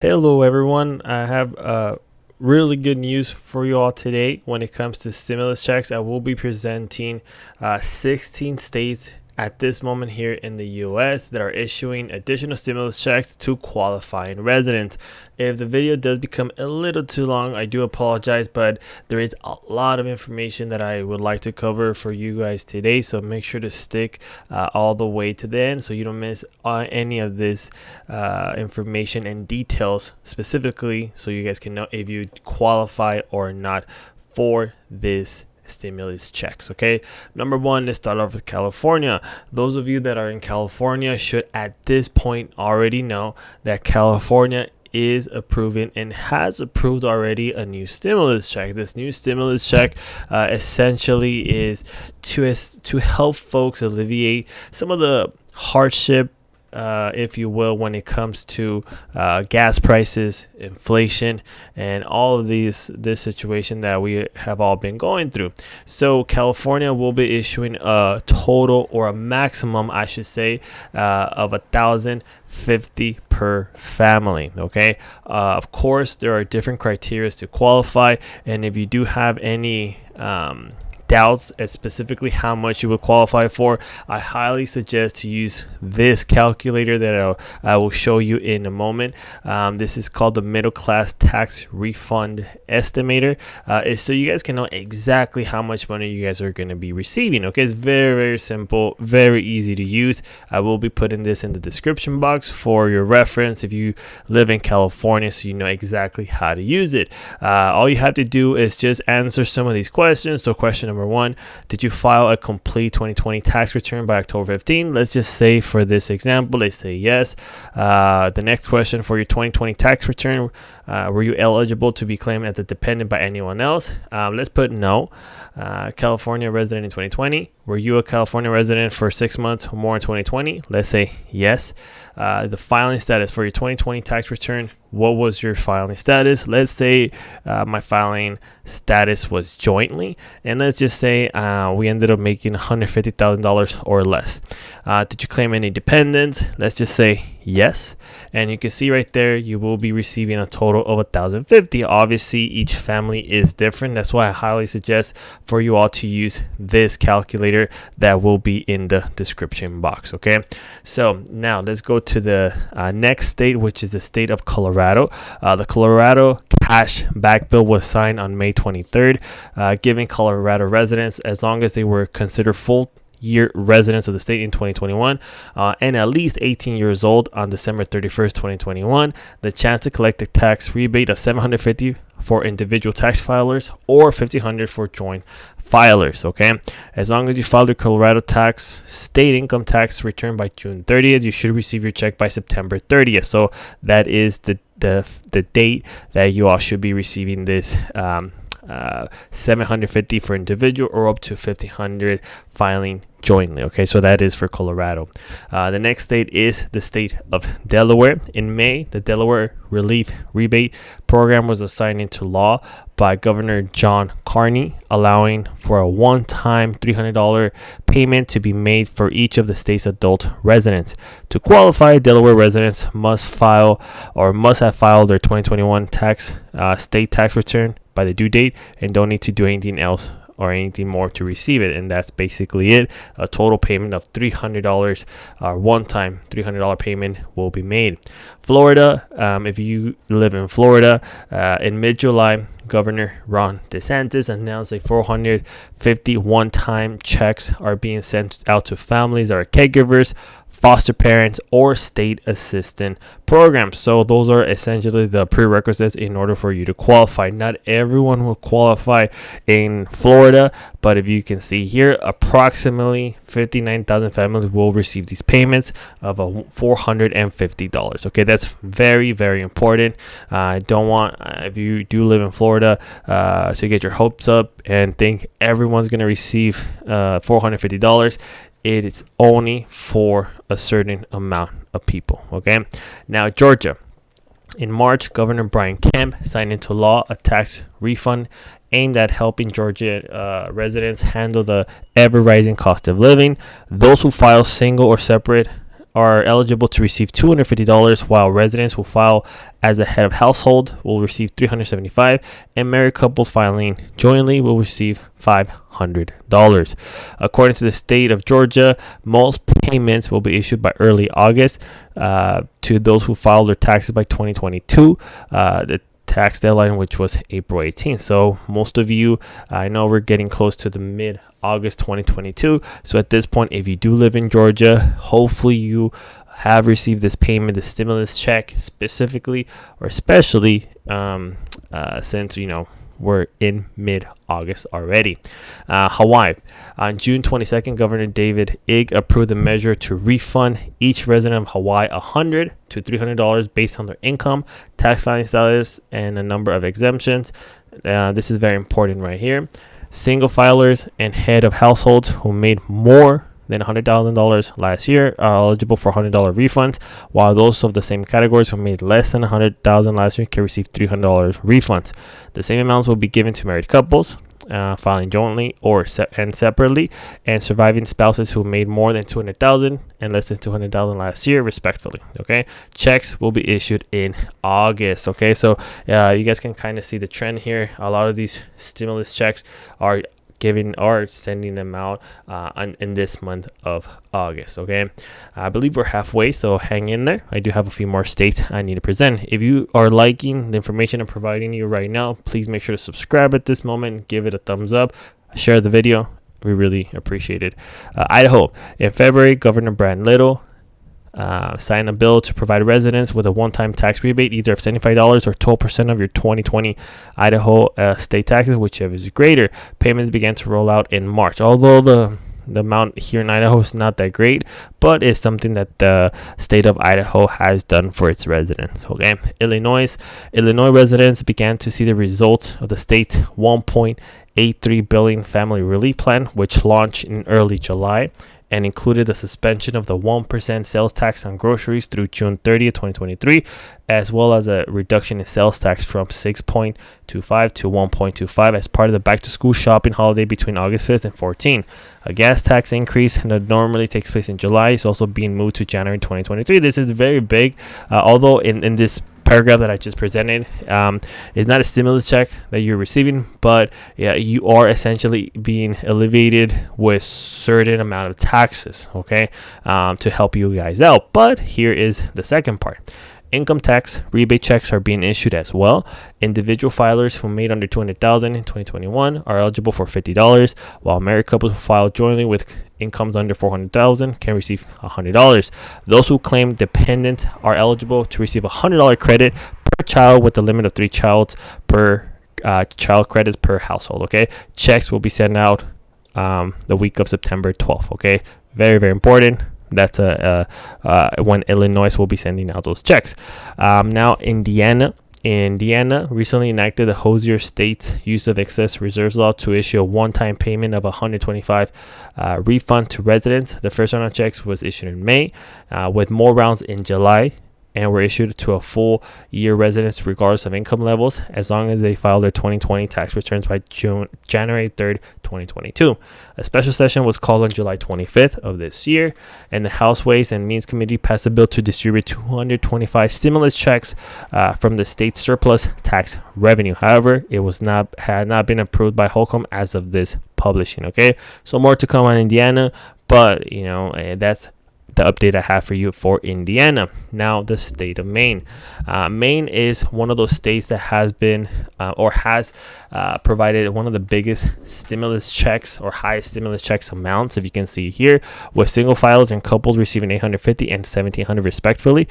Hello, everyone. I have really good news for you all today when it comes to stimulus checks. I will be presenting 16 states at this moment here in the US that are issuing additional stimulus checks to qualifying residents. If the video does become a little too long, I do apologize, but there is a lot of information that I would like to cover for you guys today. So make sure to stick all the way to the end so you don't miss any of this information and details specifically, so you guys can know if you qualify or not for this stimulus checks. Okay, number one, let's start off with California. Those of you that are in California should at this point already know that California is approving and has approved already a new stimulus check. This new stimulus check essentially is to help folks alleviate some of the hardship, if you will, when it comes to gas prices, inflation, and all of this situation that we have all been going through. So California will be issuing a total, or a maximum, I should say, of $1,050 per family. Okay. Of course, there are different criteria to qualify, and if you do have any doubts as specifically how much you would qualify for, I highly suggest to use this calculator that I will show you in a moment. This is called the Middle Class Tax Refund Estimator. Is so you guys can know exactly how much money you guys are going to be receiving. Okay, it's very, very simple, very easy to use. I will be putting this in the description box for your reference if you live in California, so you know exactly how to use it. All you have to do is just answer some of these questions. So question number one, did you file a complete 2020 tax return by October 15? Let's just say for this example, they say yes. The next question, for your 2020 tax return, were you eligible to be claimed as a dependent by anyone else? Let's put no. California resident in 2020. Were you a California resident for 6 months or more in 2020? Let's say yes. The filing status for your 2020 tax return. What was your filing status? Let's say my filing status was jointly, and let's just say we ended up making $150,000 or less. Did you claim any dependents? Let's just say yes. And you can see right there, you will be receiving a total of $1,050. Obviously, each family is different. That's why I highly suggest for you all to use this calculator that will be in the description box. Okay, so now let's go to the next state, which is the state of Colorado. The Colorado cash back bill was signed on May 23rd, giving Colorado residents, as long as they were considered full year residents of the state in 2021 and at least 18 years old on December 31st, 2021, the chance to collect a tax rebate of $750 for individual tax filers or $1,500 for joint filers. Okay, as long as you filed your Colorado state income tax return by June 30th, you should receive your check by September 30th. So that is the date that you all should be receiving this $750 for individual or up to $1,500 filing jointly. Okay, so that is for Colorado. The next state is the state of Delaware. In May, the Delaware Relief Rebate Program was signed into law by Governor John Carney, allowing for a one-time $300 payment to be made for each of the state's adult residents. To qualify, Delaware residents must have filed their 2021 state tax return by the due date and don't need to do anything else or anything more to receive it. And that's basically it. A total payment of $300, one-time $300 payment will be made. Florida, if you live in Florida, in mid-July, Governor Ron DeSantis announced a 450 one-time checks are being sent out to families that are caregivers, foster parents, or state assistant programs. So those are essentially the prerequisites in order for you to qualify. Not everyone will qualify in Florida, but if you can see here, approximately 59,000 families will receive these payments of $450. Okay, that's very, very important. I don't want, if you do live in Florida, to get your hopes up and think everyone's going to receive $450. It is only for a certain amount of people. Okay, now Georgia. In March, Governor Brian Kemp signed into law a tax refund aimed at helping Georgia residents handle the ever-rising cost of living. Those who file single or separate are eligible to receive $250, while residents who file as a head of household will receive $375, and married couples filing jointly will receive $500. According to the state of Georgia, most payments will be issued by early August to those who filed their taxes by 2022. The tax deadline, which was April 18th. So most of you, I know we're getting close to the mid-August 2022. So at this point, if you do live in Georgia, hopefully you have received this payment, the stimulus check specifically or especially since, you know, we're in mid-August already. Hawaii. On June 22nd, Governor David Ig approved the measure to refund each resident of Hawaii $100 to $300 based on their income, tax filing status, and a number of exemptions. This is very important right here. Single filers and head of households who made more than $100,000 last year are eligible for $100 refunds, while those of the same categories who made less than $100,000 last year can receive $300 refunds. The same amounts will be given to married couples filing jointly or separately, and surviving spouses who made more than $200,000 and less than $200,000 last year, respectively. Okay, checks will be issued in August. Okay, so you guys can kind of see the trend here. A lot of these stimulus checks are sending them out in this month of August. Okay, I believe we're halfway, so hang in there. I do have a few more states I need to present. If you are liking the information I'm providing you right now, please make sure to subscribe at this moment, give it a thumbs up, share the video. We really appreciate it. Idaho. In February, Governor Brad Little signed a bill to provide residents with a one-time tax rebate, either of $75 or 12% of your 2020 Idaho state taxes, whichever is greater. Payments began to roll out in March. Although the amount here in Idaho is not that great, but it's something that the state of Idaho has done for its residents. Okay, Illinois residents began to see the results of the state's $1.83 billion family relief plan, which launched in early July and included the suspension of the 1% sales tax on groceries through June 30th, 2023, as well as a reduction in sales tax from 6.25 to 1.25 as part of the back-to-school shopping holiday between August 5th and 14th. A gas tax increase that normally takes place in July is also being moved to January 2023. This is very big, although in this paragraph that I just presented is not a stimulus check that you're receiving, but yeah, you are essentially being alleviated with certain amount of taxes, okay, to help you guys out. But here is the second part. Income tax rebate checks are being issued as well. Individual filers who made under $200,000 in 2021 are eligible for $50, while married couples who filed jointly with incomes under $400,000 can receive $100. Those who claim dependent are eligible to receive a $100 credit per child, with a limit of 3 child credits per household. Okay, checks will be sent out the week of September 12th. Okay, very, very important. That's when Illinois will be sending out those checks. Now, Indiana recently enacted the Hoosier State's use of excess reserves law to issue a one-time payment of $125 refund to residents. The first round of checks was issued in May, with more rounds in July, and were issued to a full year residents regardless of income levels, as long as they filed their 2020 tax returns by January 3rd, 2022. A special session was called on July 25th of this year, and the House Ways and Means Committee passed a bill to distribute 225 stimulus checks from the state's surplus tax revenue. However, it had not been approved by Holcomb as of this publishing. Okay, so more to come on Indiana, but you know, that's the update I have for you for Indiana. Now, the state of Maine. Maine is one of those states that has been has provided one of the biggest stimulus checks or highest stimulus checks amounts, if you can see here, with single filers and couples receiving $850 and $1,700 respectively,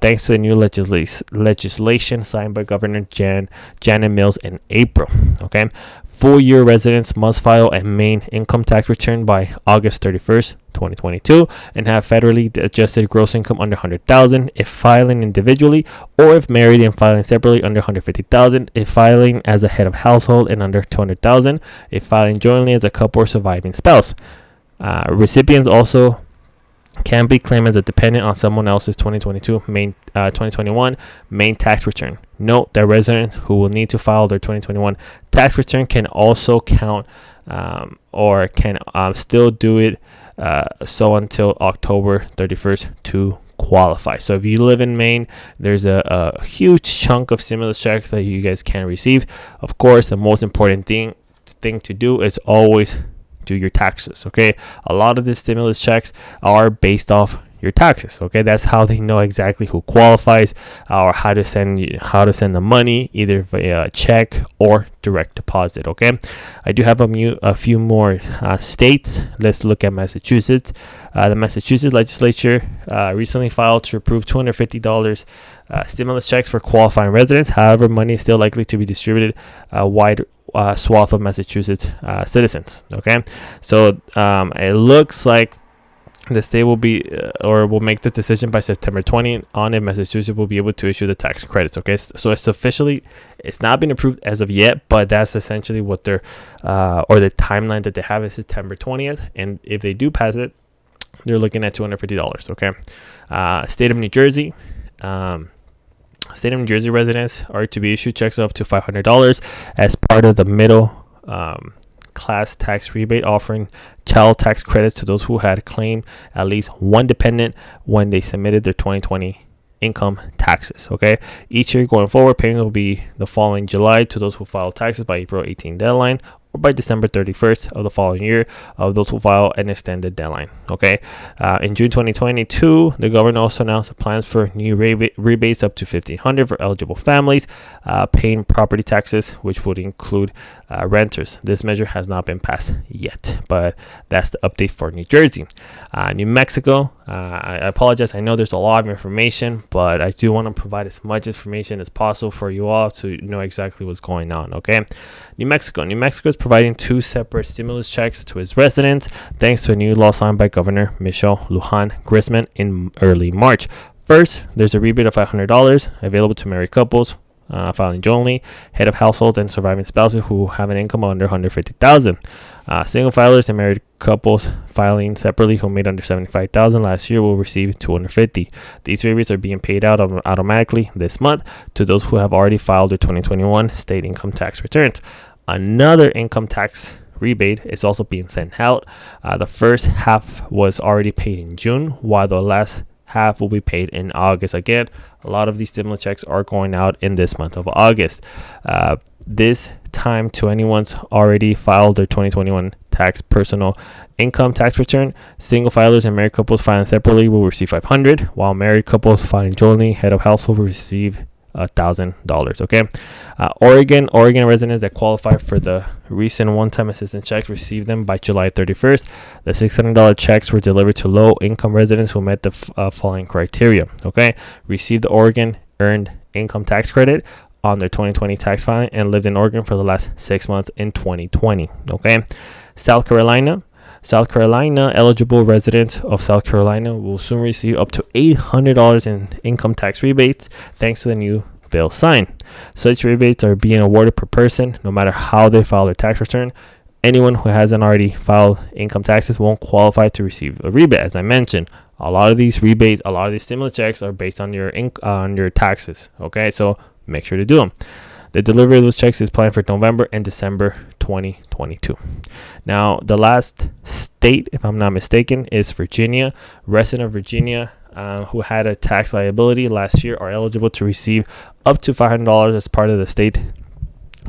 thanks to the new legislation signed by Governor Janet Mills in April. Okay, full-year residents must file a Maine income tax return by August 31st, 2022, and have federally adjusted gross income under $100,000 if filing individually, or if married and filing separately under $150,000 if filing as a head of household and under $200,000 if filing jointly as a couple or surviving spouse. Recipients also can be claimed as a dependent on someone else's 2021 Maine tax return. Note that residents who will need to file their 2021 tax return can also count or can still do it so until October 31st to qualify. So if you live in Maine, there's a huge chunk of stimulus checks that you guys can receive. Of course, the most important thing to do is always do your taxes. Okay, a lot of the stimulus checks are based off your taxes. Okay, that's how they know exactly who qualifies, or how to send the money, either via check or direct deposit. Okay, I do have a few more states. Let's look at Massachusetts. The Massachusetts legislature recently filed to approve $250 stimulus checks for qualifying residents. However, money is still likely to be distributed wide swath of Massachusetts citizens. Okay, so it looks like the state will will make the decision by September 20th on if Massachusetts will be able to issue the tax credits. Okay, so it's not been approved as of yet, but that's essentially what they're or the timeline that they have is September 20th, and if they do pass it, they're looking at $250. Okay, State of New Jersey. State of New Jersey residents are to be issued checks up to $500 as part of the middle class tax rebate, offering child tax credits to those who had claimed at least one dependent when they submitted their 2020 income taxes. Okay, each year going forward, payment will be the following July to those who file taxes by April 18 deadline, or by December 31st of the following year of those who file an extended deadline. Okay, in June 2022, the governor also announced plans for new rebates up to $1,500 for eligible families paying property taxes, which would include renters. This measure has not been passed yet, but that's the update for New Jersey. New Mexico, I apologize. I know there's a lot of information, but I do want to provide as much information as possible for you all to know exactly what's going on. Okay, New Mexico is providing 2 separate stimulus checks to its residents, thanks to a new law signed by Governor Michelle Lujan Grissman in early March. First, there's a rebate of $500 available to married couples filing jointly, head of households, and surviving spouses who have an income under $150,000. Single filers and married couples filing separately who made under $75,000 last year will receive $250. These rebates are being paid out automatically this month to those who have already filed their 2021 state income tax returns. Another income tax rebate is also being sent out. The first half was already paid in June, while the last half will be paid in August. Again, a lot of these stimulus checks are going out in this month of August. This time, to anyone's already filed their 2021 personal income tax return, single filers and married couples filing separately will receive $500, while married couples filing jointly, head of household, will receive $1,000. Okay, Oregon residents that qualify for the recent one-time assistance checks received them by July 31st. The $600 checks were delivered to low-income residents who met the following criteria. Okay, received the Oregon earned income tax credit on their 2020 tax filing and lived in Oregon for the last 6 months in 2020. Okay, South Carolina, eligible residents of South Carolina will soon receive up to $800 in income tax rebates thanks to the new bill signed. Such rebates are being awarded per person, no matter how they file their tax return. Anyone who hasn't already filed income taxes won't qualify to receive a rebate. As I mentioned, a lot of these rebates, a lot of these stimulus checks are based on your taxes. Okay, so make sure to do them. The delivery of those checks is planned for November and December 2022. Now, the last state, if I'm not mistaken, is Virginia. Residents of Virginia who had a tax liability last year are eligible to receive up to $500 as part of the state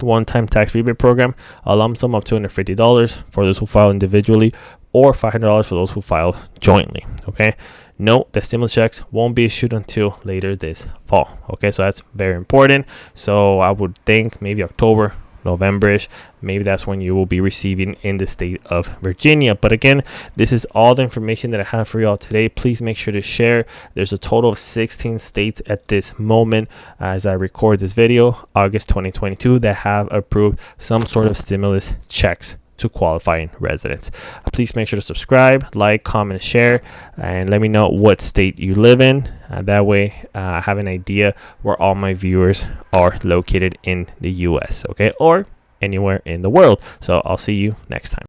one-time tax rebate program, a lump sum of $250 for those who file individually, or $500 for those who file jointly. Okay, note that stimulus checks won't be issued until later this fall. Okay, so that's very important. So I would think maybe October, November-ish, maybe that's when you will be receiving in the state of Virginia. But again, this is all the information that I have for y'all today. Please make sure to share. There's a total of 16 states at this moment as I record this video, August 2022, that have approved some sort of stimulus checks to qualifying residents. Please make sure to subscribe, like, comment, share, and let me know what state you live in. That way I have an idea where all my viewers are located in the US, okay, or anywhere in the world. So I'll see you next time.